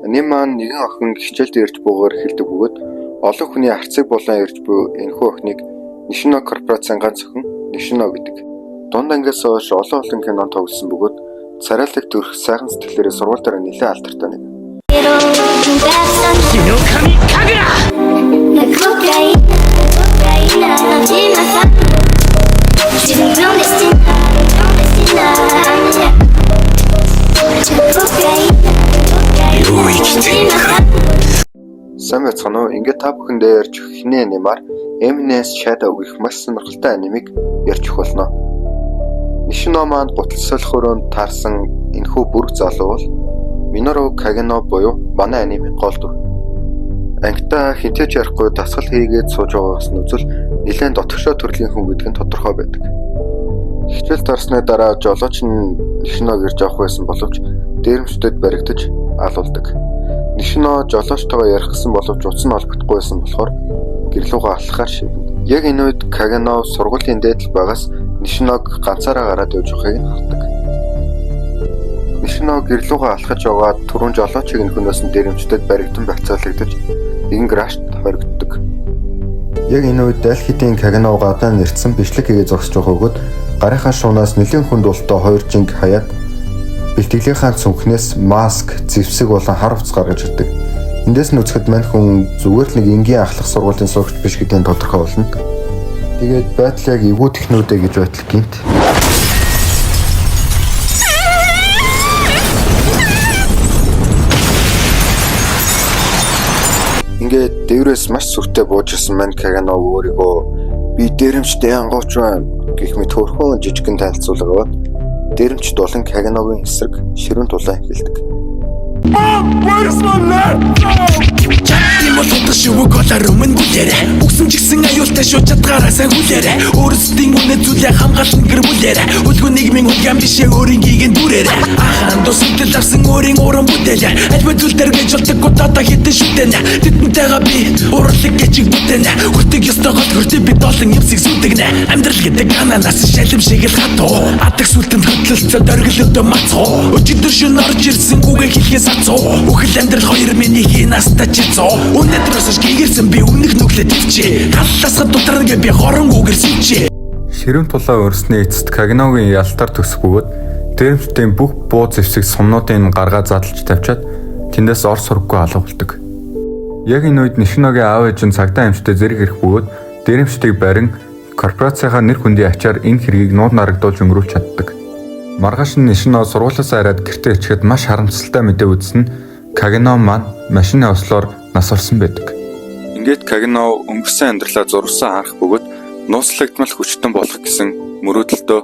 Нэм маань нэгэн охин хичээлд ирж буугаар эхэлдэг бөгөөд олон хүний арцыг болон ирж буй энэхүү охиныг Nishino корпорацийн ганц охин Nishino гэдэг. Дунд ангиас хойш олон кинонд тоглосон бөгөөд царайлаг төрх сайхан сэтгэлээрээ сургууль дээр нэлээд алдартай нэг. Сайн байцгаана уу? Ингээд та бүхэндээ ярьж хинээ нэмаар M-ness Shadow гэх маш сонирхолтой анимыг ярьж өгөх болно. Nishino маань гуталсалх өрөөнд таарсан энэхүү бүрэг залуу бол Minoru Kageno буюу манай анимын гол дүр. Ангитай хинтэж ярихгүй дасгал хийгээд сууж байгаагаас нь үзвэл нэлээд дотгошоо төрлийн хүн гэдэг нь тодорхой байдаг. Хичээл дарсны дараа жолооч нь Nishino гэрж авах байсан боловч дээрэмчдэд баригдаж алуулдаг. Nishino жолоочтойгоо ярих гэсэн боловч утас нь олбохдохгүй байсан болохоор гэрлүүгээ алхахаар шийднэ. Яг энэ үед Kageno сургуулийн дээдл байгаас Nishinoог ганцаараа гараад явж байгааг нь хардаг. Nishino гэрлүүгээ алхаж яваад түрүүн жолоочийг нь хөнөөс нь дээрэмчдэд баригдан бацаалагдаж нэгэн гаражт хоригддог. Яг энэ үед Дэлхидийн Kageno гадаа нэрцсэн бичлэг хийгээ зогсож байгаа бөгөөд гарынхаа шуунаас нэлээд хүнд болтой хоёр жинг хаяад бэлтгэлийнхаа цүнхнээс маск, зэвсэг болон хар хувцас гаргаж ирдэг. Эндээс нь үзэхэд мань хүн зүгээр л нэг энгийн ахлах сургуулийн сурагч биш гэдгийг тодорхой болно. Тэгээд байдал яг эвгүй технүүдэ гэж байтал гинт. Ингээд дээрээс маш сүртэй бууж ирсэн мань Kageno өөрийгөө би дээрэмчтэй ангууч байна гэх мэт хөрхөн жижигэн танилцуулгаад дээрэмчд болон Kagenoгийн эсрэг ширүүн тулаан эхэлдэг. Where's my laptop? Чамд шивэг голаар өмнө бүлээрэ үгсэн ч гэсэн аюултай шүү чадгаараа сайн хүлээрэ өөрсдийн үнэ зүйлээ хамгаалсан гэр бүлээрэ үлгүү нийгмийн үлгэн бишээ өөрийнхийг нь дүрээрэ ахаан дусгал авсан өөрийн уран бүтээлээ альва зүйл дээр гэж болдог удаа хитэн шүтэнэ тэднтэйгээ би урлаг гэчиг бүтэнэ хүртэг ёстой гол хүртээ бид олон юмсыг сүдэгнэ амьдрал гэдэг ананас шалим шиг л хатуу атах сүлтэнд хөдлөлцөө дөргөлөдөө мацуу өчигдөр шөнө орж ирсэн гүгээ хэлхээс ацуу үхэл амьдрал хоёр миний хинастаа чицоо өнөөдрөөс гэгэрсэн би өмнөх нүглээ төвчээ галласгад дутраагээ би хорон үгэрсэнчээ. Ширүүн тулаа өрснөө эцэст Kagenoгийн ялтар төсөх бөгөөд дээрэмчдийн бүх буу зэвсэг сумнуудын гаргаа задлж тавьчаад тэндээс ор сурггүй алгуулдаг. Яг энэ үед Nishinoгийн аав ээж нь цагдаа эмчтэй зэрэг ирэх бөгөөд дээрэмчдийг барин корпорацийнхаа нэр хүндийн ачаар энэ хэргийг нууд нарагдуулж өнгөрүүлж чаддаг. Маргааш нь Nishino сургуулиас хараад гэртээ ирэхэд маш харамсалтай мэдээ үзсэн нь Kageno маань машины ослоор нас орсон байдаг. Ингээд Kageno өнгөрсөн амьдралаа зурсан харах бөгөөд нууцлагдмал хүчтэн болох гэсэн мөрөөдөлтөө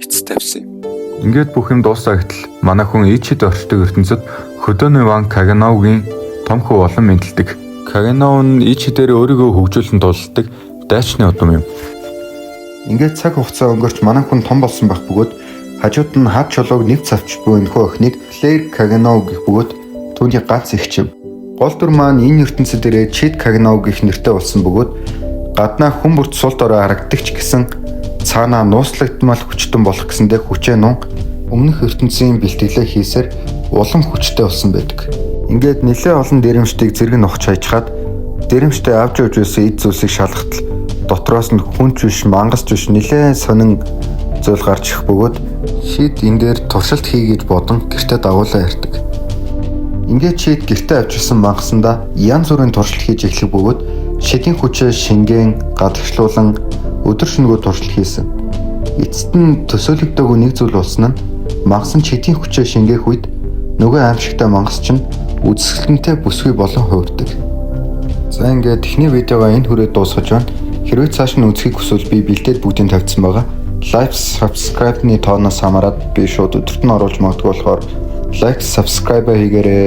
эцэс тавьсан юм. Ингээд бүх юм дуусаа гэтэл манай хүн Ичид оршдог ертөнцид Хөдөөний ван Kagenoгийн том хүү болон мэдлдэг. Kageno нь Ичидээр өөрийгөө хөгжүүлэн тулдаг дайчны удам юм. Ингээд цаг хугацаа өнгөрч манай хүн том болсон байх бөгөөд хажууд нь хад чулууг нэг цавч буй энэхүү охиныг Claire Kageno гэх бөгөөд түүний ганц эгчв. Гол дүр маань энэ ертөнцид ирээд Chid Kageno гэх нэртэй болсон бөгөөд гаднаа хүн бүрт сул дорой харагддаг ч гэсэн цаанаа нууцлагдмал хүчтэн болох гэсэндээ хүчээ нун өмнөх ертөнцийн бэлтгэлээ хийсээр улам хүчтэй болсон байдаг. Ингээд нэлээд олон дээрэмчдийг зэрэг ногч хайчгаад дээрэмчтэй авч явж байсан эд зүйлсийг шалгахтал дотроос нь хүнч биш мангас биш нэлээд сонин зүйл гарч ирэх бөгөөд Chid энэ дээр туршилт хийгээд бодон гэртээ дагуулаа ярьдаг. Ингээд Chid гэртээ авчирсан мангасандаа янз бүрийн туршилт хийж эхлэх бөгөөд Chid-ийн хүчээ шингэн гадагшлуулан өдөр шөнөгүй туршилт хийсэн. Эцэст нь төсөөлөгдөөгүй нэг зүйл болсон нь мангас нь Chid-ийн хүчээ шингээх үед нөгөө аимшигтай мангас чинь үзэсгэлэнтэй бүсгүй болон хуурдаг. За ингээд эхний видеогоо энэ хүрээд дуусгаж байна. Хэрвээ цааш нь үзхийг хүсвэл би бэлдээд бүгдийг тавьсан байгаа. Like, subscribe-ны тооноос хамаарат би шууд өдөрт нь оруулж магадгүй болохоор like, subscribe хийгээрэй.